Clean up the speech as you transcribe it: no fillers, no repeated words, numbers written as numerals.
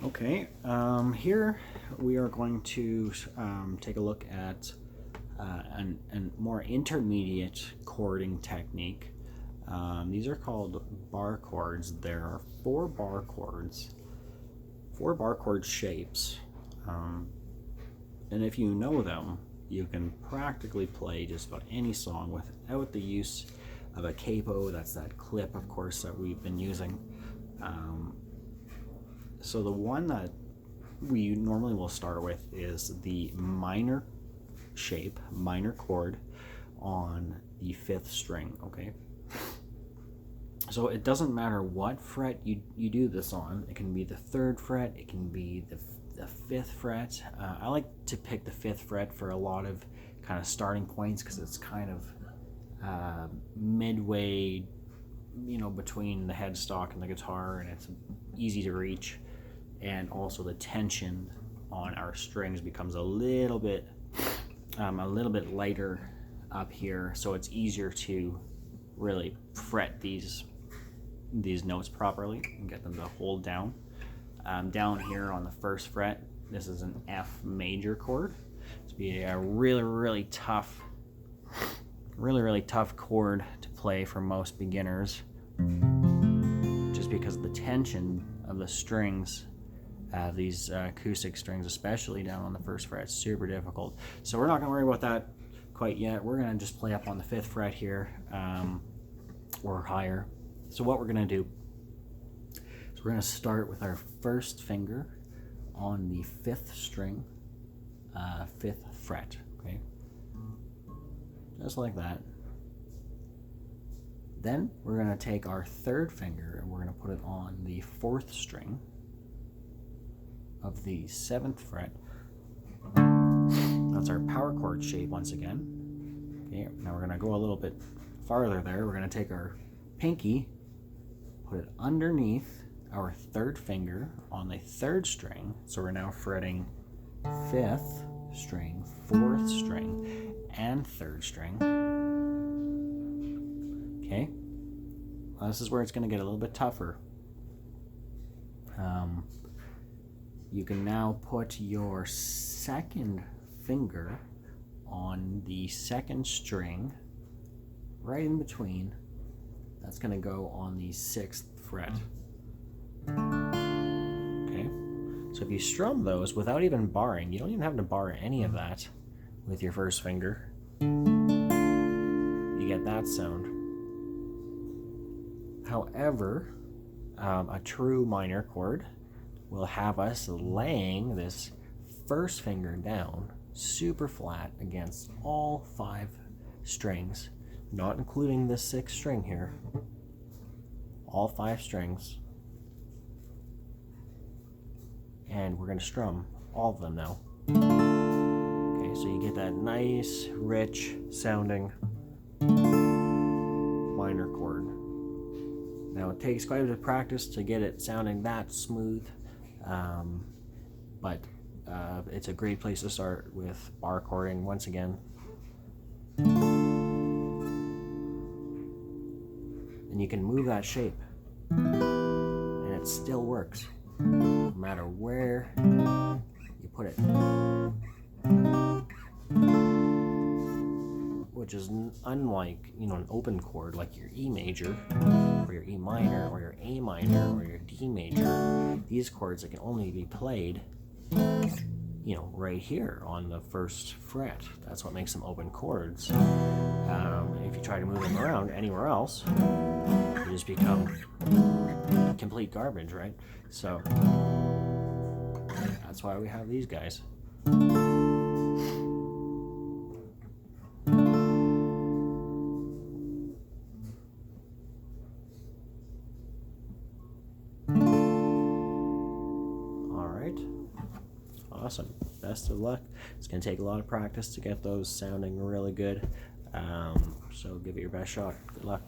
Okay, here we are going to take a look at a more intermediate chording technique. These are called bar chords. There are four bar chord shapes, and if you know them, you can practically play just about any song without the use of a capo. That's that clip, of course, that we've been using. So the one that we normally will start with is the minor shape, minor chord on the 5th string, okay? So it doesn't matter what fret you do this on. It can be the 3rd fret, it can be the 5th fret. I like to pick the 5th fret for a lot of kind of starting points because it's kind of midway, between the headstock and the guitar, and it's easy to reach. And also the tension on our strings becomes a little bit lighter up here, so it's easier to really fret these notes properly and get them to hold down. Down here on the 1st fret, this is an F major chord. It's be a really tough chord to play for most beginners, just because of the tension of the strings. These acoustic strings, especially down on the 1st fret, super difficult. So we're not going to worry about that quite yet. We're going to just play up on the 5th fret here, or higher. So what we're going to do is we're going to start with our 1st finger on the 5th string, 5th fret, okay? Just like that. Then we're going to take our 3rd finger and we're going to put it on the 4th string of the 7th fret. That's our power chord shape once again. Okay, now we're going to go a little bit farther there. We're going to take our pinky, put it underneath our 3rd finger on the 3rd string. So we're now fretting 5th string, 4th string, and 3rd string. Okay, well, this is where it's going to get a little bit tougher. You can now put your 2nd finger on the 2nd string, right in between. That's going to go on the 6th fret. Okay, so if you strum those without even barring, you don't even have to bar any of that with your 1st finger, you get that sound. However, a true minor chord will have us laying this 1st finger down super flat against all 5 strings, not including the 6th string here. All 5 strings. And we're going to strum all of them now. Okay, so you get that nice, rich sounding minor chord. Now it takes quite a bit of practice to get it sounding that smooth. But it's a great place to start with bar chording once again. And you can move that shape and it still works no matter where you put it, which is unlike an open chord like your E major or your E minor or your A minor or your D major. These chords that can only be played right here on the 1st fret. That's what makes them open chords. If you try to move them around anywhere else, they just become complete garbage, right? So that's why we have these guys. Awesome. Best of luck. It's going to take a lot of practice to get those sounding really good. So give it your best shot. Good luck.